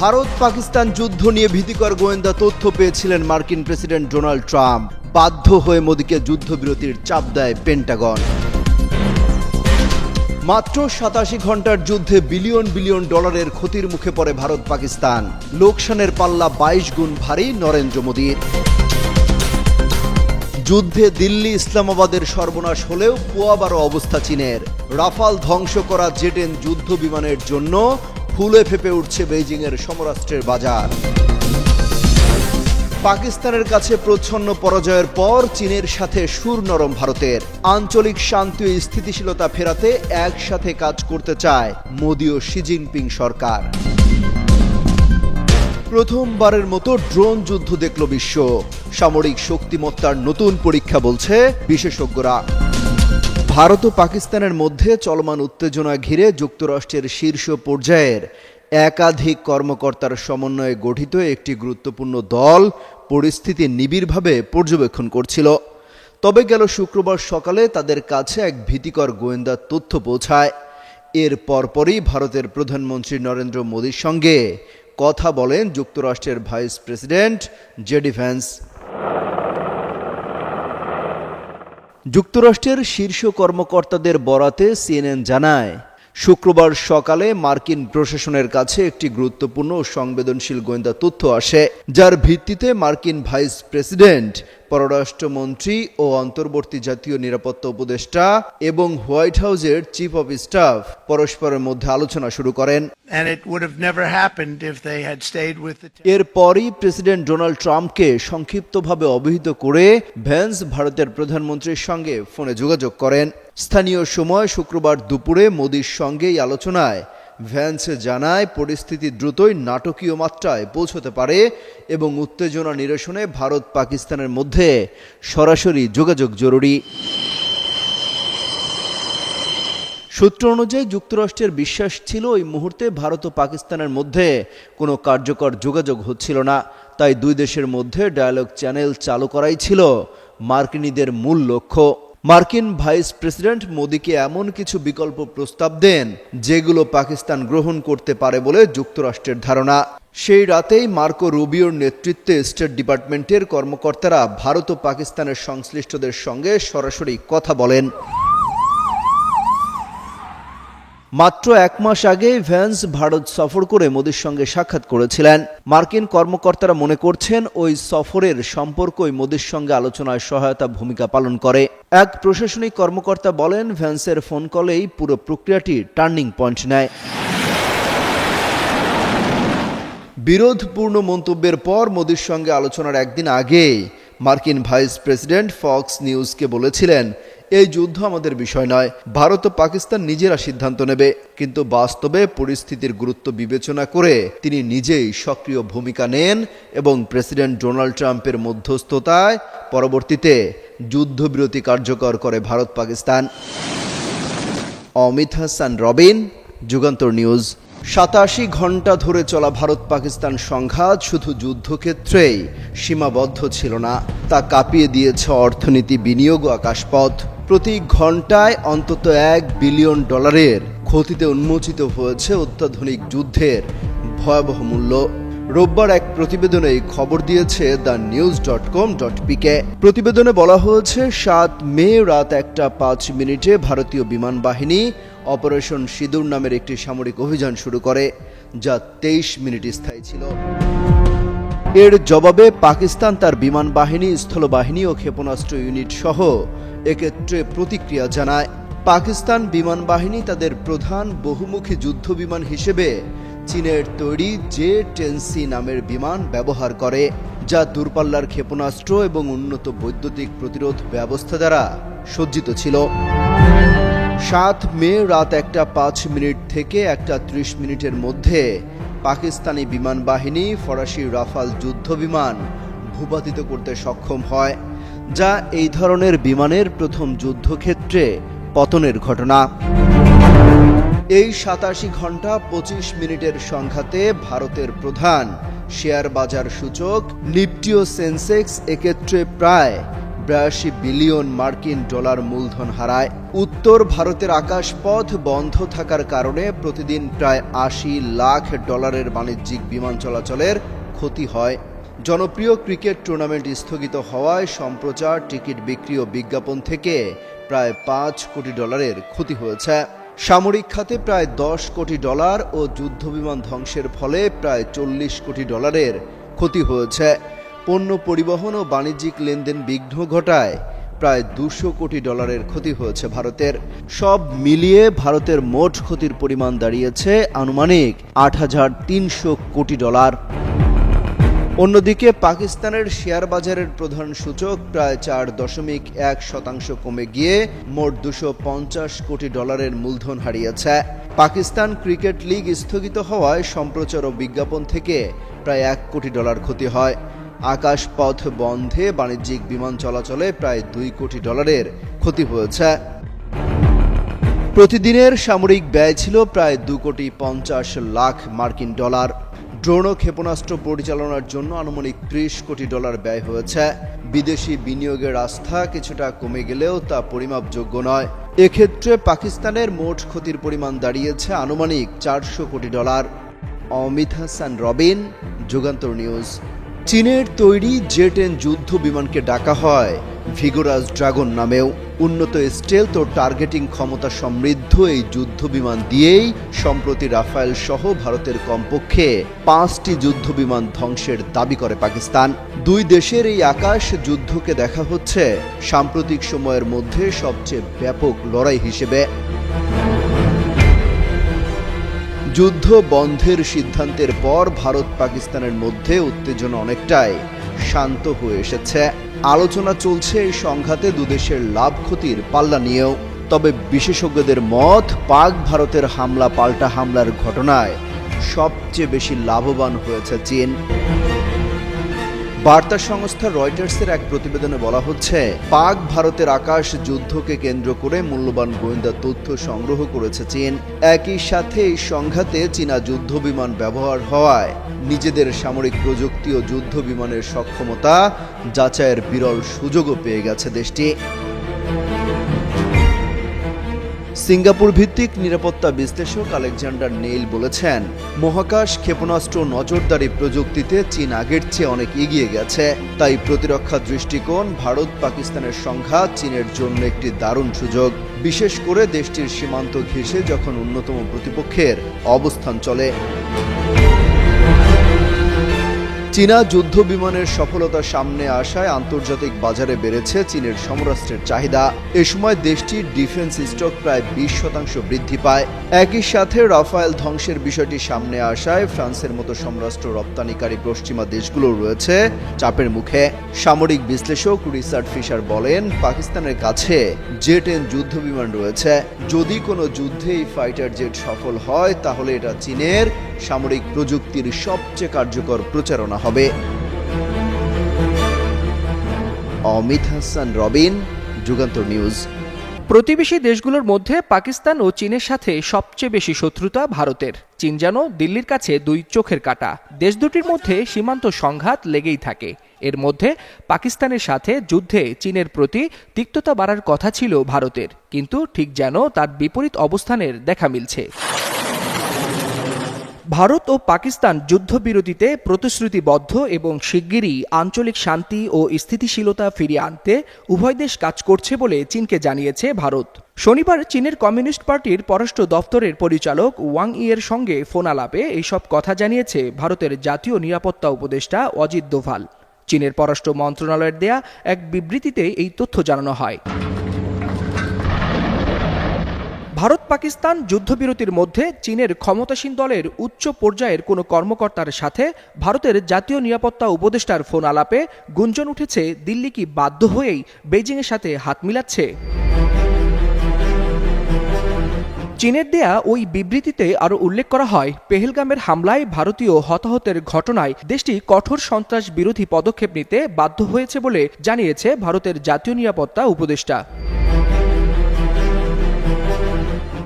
ভারত পাকিস্তান যুদ্ধ নিয়ে ভীতিকর গোয়েন্দা তথ্য পেয়েছিলেন মার্কিন প্রেসিডেন্ট ডোনাল্ড ট্রাম্প। বাধ্য হয়ে মোদিকে যুদ্ধবিরতির চাপ দেয় পেন্টাগন। মাত্র 87 ঘন্টার যুদ্ধে বিলিয়ন বিলিয়ন ডলারের ক্ষতির মুখে পড়ে ভারত পাকিস্তান। লোকসানের পাল্লা 22 গুণ ভারী নরেন্দ্র মোদীর। যুদ্ধে দিল্লি ইসলামাবাদের সর্বনাশ হলেও পোয়াবারো অবস্থা চীনের। রাফাল ধ্বংস করা জেটেন যুদ্ধ বিমানের জন্য ফুলে ফেপে উঠছে বেইজিংয়ের সমরাস্ত্রের বাজার। পাকিস্তানের কাছে প্রচ্ছন্ন পরাজয়ের পর চীনের সাথে সুর নরম ভারতের। আঞ্চলিক শান্তি ও স্থিতিশীলতা ফেরাতে একসাথে কাজ করতে চায় মোদি ও শি জিনপিং সরকার। প্রথমবারের মতো ড্রোন যুদ্ধ দেখল বিশ্ব। সামরিক শক্তিমত্তার নতুন পরীক্ষা বলছে বিশেষজ্ঞরা। ভারত ও পাকিস্তানের মধ্যে চলমান উত্তেজনা ঘিরে যুক্তরাষ্ট্রের শীর্ষ পর্যায়ের একাধিক কর্মকর্তার সমন্বয়ে গঠিত একটি গুরুত্বপূর্ণ দল পরিস্থিতি নিবিড়ভাবে পর্যবেক্ষণ করছিল। তবে গেল শুক্রবার সকালে তাদের কাছে এক ভীতিকর গোয়েন্দা তথ্য পৌঁছায়। এর পরপরই ভারতের প্রধানমন্ত্রী নরেন্দ্র মোদীর সঙ্গে কথা বলেন যুক্তরাষ্ট্রের ভাইস প্রেসিডেন্ট জেডি ভ্যান্স। যুক্তরাষ্ট্রের শীর্ষ কর্মকর্তাদের বরাতে সিএনএন জানায়, শুক্রবার সকালে মার্কিন প্রশাসনের কাছে একটি গুরুত্বপূর্ণ ও সংবেদনশীল গোয়েন্দা তথ্য আসে, যার ভিত্তিতে মার্কিন ভাইস প্রেসিডেন্ট, পররাষ্ট্রমন্ত্রী ও অন্তর্বর্তী জাতীয় নিরাপত্তা উপদেষ্টা এবং হোয়াইট হাউসের চিফ অব স্টাফ পরস্পরের মধ্যে আলোচনা শুরু করেন। এরপরই প্রেসিডেন্ট ডোনাল্ড ট্রাম্পকে সংক্ষিপ্তভাবে অবহিত করে ভ্যান্স ভারতের প্রধানমন্ত্রীর সঙ্গে ফোনে যোগাযোগ করেন। স্থানীয় সময় শুক্রবার দুপুরে মোদির সঙ্গে এই আলোচনায় ভ্যান্স জানায়, পরিস্থিতি দ্রুতই নাটকীয় মাত্রায় পৌঁছতে পারে এবং উত্তেজনা নিরসনে ভারত পাকিস্তানের মধ্যে সরাসরি যোগাযোগ জরুরি। সূত্র অনুযায়ী যুক্তরাষ্ট্রের বিশ্বাস ছিল ওই মুহূর্তে ভারত ও পাকিস্তানের মধ্যে কোনো কার্যকর যোগাযোগ হচ্ছিল না, তাই দুই দেশের মধ্যে ডায়ালগ চ্যানেল চালু করাই ছিল মার্কিনীদের মূল লক্ষ্য। মার্কিন ভাইস প্রেসিডেন্ট মোদিকে এমন কিছু বিকল্প প্রস্তাব দেন যেগুলো পাকিস্তান গ্রহণ করতে পারে বলে যুক্তরাষ্ট্রের ধারণা। সেই রাতেই মার্কো রুবিওর নেতৃত্বে স্টেট ডিপার্টমেন্টের কর্মকর্তারা ভারত ও পাকিস্তানের সংশ্লিষ্টদের সঙ্গে সরাসরি কথা বলেন। মাত্র এক মাস আগে ভ্যান্স ভারত সফর করে মোদির সঙ্গে সাক্ষাৎ করেছিলেন। মার্কিন কর্মকর্তারা মনে করছেন ওই সফরের সম্পর্কই মোদির সঙ্গে আলোচনায় সহায়তা ভূমিকা পালন করে। এক প্রশাসনিক কর্মকর্তা বলেন, ভ্যান্সের ফোন কলেই পুরো প্রক্রিয়াটি টার্নিং পয়েন্ট নেয়। বিরোধপূর্ণ মন্তব্যের পর মোদির সঙ্গে আলোচনার একদিন আগে মার্কিন ভাইস প্রেসিডেন্ট ফক্স নিউজকে বলেছিলেন, এই যুদ্ধ আমাদের বিষয় নয়, ভারত ও পাকিস্তান নিজেরা সিদ্ধান্ত নেবে। কিন্তু বাস্তবে পরিস্থিতির গুরুত্ব বিবেচনা করে তিনি নিজেই সক্রিয় ভূমিকা নেন এবং প্রেসিডেন্ট ডোনাল্ড ট্রাম্পের মধ্যস্থতায় পরবর্তীতে যুদ্ধবিরতি কার্যকর করে ভারত পাকিস্তান। অমিত হাসান রবিন, যুগান্তর নিউজ। 87 ঘন্টা ধরে চলা ভারত পাকিস্তান সংঘাত শুধু যুদ্ধক্ষেত্রেই সীমাবদ্ধ ছিল না, তা কাঁপিয়ে দিয়েছে অর্থনীতি, বিনিয়োগ ও আকাশপথ। প্রতি ঘন্টায় অন্তত $1 বিলিয়ন ক্ষতিতে উন্মোচিত হয়েছে অত্যাধুনিক যুদ্ধের ভয়াবহ মূল্য। রোববার এক প্রতিবেদনে খবর দিয়েছে thenews.com.pk। প্রতিবেদনে বলা হয়েছে, 7 মে রাত 1:05 ভারতীয় বিমান বাহিনী অপারেশন সিঁদুর নামের একটি সামরিক অভিযান শুরু করে, যা 23 মিনিট স্থায়ী ছিল। এর জবাবে পাকিস্তান তার বিমান বাহিনী, স্থলবাহিনী ও ক্ষেপণাস্ত্র ইউনিট সহ এক্ষেত্রে প্রতিক্রিয়া জানায়। পাকিস্তান বিমান বাহিনী তাদের প্রধান বহুমুখী যুদ্ধ বিমান হিসেবে চীনের তৈরি J-10C নামের বিমান ব্যবহার করে, যা দূরপাল্লার ক্ষেপণাস্ত্র এবং উন্নত বৈদ্যুতিক প্রতিরোধ ব্যবস্থা দ্বারা সজ্জিত ছিল। 7 মে রাত 1:05 থেকে 1:30 মধ্যে পাকিস্তানি বিমান বাহিনী ফরাসি রাফাল যুদ্ধ বিমান ভূপাতিত করতে সক্ষম হয়, যা এই ধরনের বিমানের প্রথম যুদ্ধক্ষেত্রে পতনের ঘটনা। এই 87 ঘন্টা 25 মিনিটের সংঘাতে ভারতের প্রধান শেয়ার বাজার সূচক নিফটি ও সেন্সেক্স এক্ষেত্রে প্রায় 82 বিলিয়ন মার্কিন ডলার মূলধন হারায়। উত্তর ভারতের আকাশপথ বন্ধ থাকার কারণে প্রতিদিন প্রায় 80 লাখ ডলারের বাণিজ্যিক বিমান চলাচলের ক্ষতি হয়। জনপ্রিয় ক্রিকেট টুর্নামেন্ট স্থগিত হওয়ায় সম্প্রচার, টিকিট বিক্রি ও বিজ্ঞাপন থেকে প্রায় 5 কোটি ডলারের ক্ষতি হয়েছে। সামরিক খাতে প্রায় 10 কোটি ডলার ও যুদ্ধবিমান ধ্বংসের ফলে প্রায় 40 কোটি ডলারের ক্ষতি হয়েছে। পণ্য পরিবহন ও বাণিজ্যিক লেনদেন বিঘ্ন ঘটায় প্রায় 200 কোটি ডলারের ক্ষতি হয়েছে ভারতের। সব মিলিয়ে ভারতের মোট ক্ষতির পরিমাণ দাঁড়িয়েছে আনুমানিক 8,300 কোটি ডলার। অন্যদিকে পাকিস্তানের শেয়ার বাজারের প্রধান সূচক প্রায় 4.1% কমে গিয়ে মোট 250 কোটি ডলারের মূলধন হারিয়েছে। পাকিস্তান ক্রিকেট লিগ স্থগিত হওয়ায় সম্প্রচার ও বিজ্ঞাপন থেকে প্রায় 1 কোটি ডলার ক্ষতি হয়। আকাশপথ বন্ধে বাণিজ্যিক বিমান চলাচলে প্রায় 2 কোটি ডলারের ক্ষতি হয়েছে। প্রতিদিনের সামরিক ব্যয় ছিল প্রায় 2,50 লাখ মার্কিন ডলার। ড্রোন ও ক্ষেপণাস্ত্র পরিচালনার জন্য আনুমানিক 30 কোটি ডলার ব্যয় হয়েছে। বিদেশি বিনিয়োগের আস্থা কিছুটা কমে গেলেও তা পরিমাপযোগ্য নয়। এক্ষেত্রে পাকিস্তানের মোট ক্ষতির পরিমাণ দাঁড়িয়েছে আনুমানিক 400 কোটি ডলার। অমিত হাসান রবিন, যুগান্তর নিউজ। চীনের তৈরি জে-10 যুদ্ধ বিমানকে ডাকা হয় ভিগোরাস ড্রাগন নামেও। উন্নত স্টেলথ ও টার্গেটিং ক্ষমতা সমৃদ্ধ এই যুদ্ধ বিমান দিয়েই সম্প্রতি রাফায়েল সহ ভারতের কমপক্ষে 5টি যুদ্ধ বিমান ধ্বংসের দাবি করে পাকিস্তান। দুই দেশের এই আকাশ যুদ্ধকে দেখা হচ্ছে সাম্প্রতিক সময়ের মধ্যে সবচেয়ে ব্যাপক লড়াই হিসেবে। যুদ্ধ বন্ধের সিদ্ধান্তের পর ভারত পাকিস্তানের মধ্যে উত্তেজনা অনেকটাই শান্ত হয়ে এসেছে। আলোচনা চলছে এই সংঘাতে দুদেশের লাভ ক্ষতির পাল্লা নিয়েও। তবে বিশেষজ্ঞদের মত, পাক ভারতের হামলা পাল্টা হামলার ঘটনায় সবচেয়ে বেশি লাভবান হয়েছে চীন। বার্তা সংস্থা রয়টার্সের এক প্রতিবেদনে বলা হচ্ছে, পাক ভারতের আকাশ যুদ্ধকে কেন্দ্র করে মূল্যবান গোয়েন্দা তথ্য সংগ্রহ করেছে চীন। একই সাথে এই সংঘাতে চীনা যুদ্ধ বিমান ব্যবহার হওয়ায় নিজেদের সামরিক প্রযুক্তি ও যুদ্ধ বিমানের সক্ষমতা যাচাইয়ের বিরল সুযোগও পেয়ে গেছে দেশটি। সিঙ্গাপুর ভিত্তিক নিরাপত্তা বিশ্লেষক আলেকজান্ডার নেইল বলেছেন, মহাকাশ ক্ষেপণাস্ত্র নজরদারি প্রযুক্তিতে চীন আগের চেয়ে অনেক এগিয়ে গেছে। তাই প্রতিরক্ষা দৃষ্টিকোণ ভারত পাকিস্তানের সংঘাত চীনের জন্য একটি দারুণ সুযোগ, বিশেষ করে দেশটির সীমান্ত ঘেঁষে যখন অন্যতম প্রতিপক্ষের অবস্থান চলে। চীনা যুদ্ধ বিমানের সফলতা সামনে আসায় আন্তর্জাতিক বাজারে বেড়েছে চীনের সমরাস্ত্রের চাহিদা। এ সময় দেশটির ডিফেন্স স্টক প্রায় 20% বৃদ্ধি পায়। একই সাথে রাফায়েল ধ্বংসের বিষয়টি সামনে আসায় ফ্রান্সের মতো সমরাস্ত্র রপ্তানিকারী পশ্চিমা দেশগুলো রয়েছে চাপের মুখে। সামরিক বিশ্লেষক রিচার্ড ফিশার বলেন, পাকিস্তানের কাছে জে-10 যুদ্ধ বিমান রয়েছে। যদি কোনো যুদ্ধে এই ফাইটার জেট সফল হয় তাহলে এটা চীনের সামরিক প্রযুক্তির সবচেয়ে কার্যকর প্রচারণা হবে। অমিত হাসান রবিন, যুগান্তর নিউজ। প্রতিবেশী দেশগুলোর মধ্যে পাকিস্তান ও চীনের সাথে সবচেয়ে বেশি শত্রুতা ভারতের। চীন যেন দিল্লির কাছে দুই চোখের কাঁটা। দেশ দুটির মধ্যে সীমান্ত সংঘাত লেগেই থাকে। এর মধ্যে পাকিস্তানের সাথে যুদ্ধে চীনের প্রতি তিক্ততা বাড়ার কথা ছিল ভারতের, কিন্তু ঠিক যেন তার বিপরীত অবস্থানের দেখা মিলছে। ভারত ও পাকিস্তান যুদ্ধবিরতিতে প্রতিশ্রুতিবদ্ধ এবং শিগগিরই আঞ্চলিক শান্তি ও স্থিতিশীলতা ফিরিয়ে আনতে উভয় দেশ কাজ করছে বলে চীনকে জানিয়েছে ভারত। শনিবার চীনের কমিউনিস্ট পার্টির পররাষ্ট্র দপ্তরের পরিচালক ওয়াং ইয়ের সঙ্গে ফোন আলাপে এইসব কথা জানিয়েছে ভারতের জাতীয় নিরাপত্তা উপদেষ্টা অজিত দোভাল। চীনের পররাষ্ট্র মন্ত্রণালয়ের দেয়া এক বিবৃতিতে এই তথ্য জানানো হয়। ভারত পাকিস্তান যুদ্ধবিরতির মধ্যে চীনের ক্ষমতাসীন দলের উচ্চ পর্যায়ের কোনো কর্মকর্তার সাথে ভারতের জাতীয় নিরাপত্তা উপদেষ্টার ফোন আলাপে গুঞ্জন উঠেছে দিল্লি কি বাধ্য হয়েই বেইজিংয়ের সাথে হাত মিলাচ্ছে। চীনের দেয়া ওই বিবৃতিতে আরও উল্লেখ করা হয়, পেহেলগামের হামলায় ভারতীয় হতাহতের ঘটনায় দেশটি কঠোর সন্ত্রাস বিরোধী পদক্ষেপ নিতে বাধ্য হয়েছে বলে জানিয়েছে ভারতের জাতীয় নিরাপত্তা উপদেষ্টা।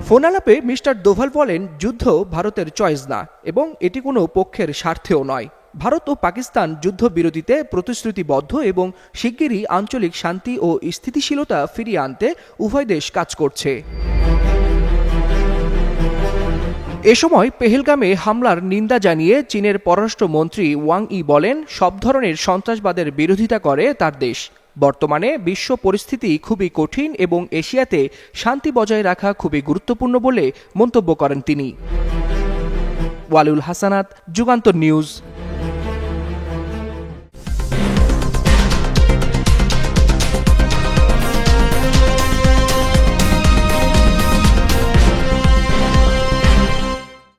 ফোন আলাপে মিস্টার দোভাল বলেন, যুদ্ধ ভারতের চয়েস না এবং এটি কোনো পক্ষের স্বার্থেও নয়। ভারত ও পাকিস্তান যুদ্ধবিরতিতে প্রতিশ্রুতিবদ্ধ এবং শিগগিরই আঞ্চলিক শান্তি ও স্থিতিশীলতা ফিরিয়ে আনতে উভয় দেশ কাজ করছে। এ সময় পেহেলগামে হামলার নিন্দা জানিয়ে চীনের পররাষ্ট্রমন্ত্রী ওয়াং ই বলেন, সব ধরনের সন্ত্রাসবাদের বিরোধিতা করে তার দেশ। বর্তমানে বিশ্ব পরিস্থিতি খুবই কঠিন এবং এশিয়াতে শান্তি বজায় রাখা খুবই গুরুত্বপূর্ণ বলে মন্তব্য করেন তিনি। ওয়ালুল হাসানাত, যুগান্তর নিউজ।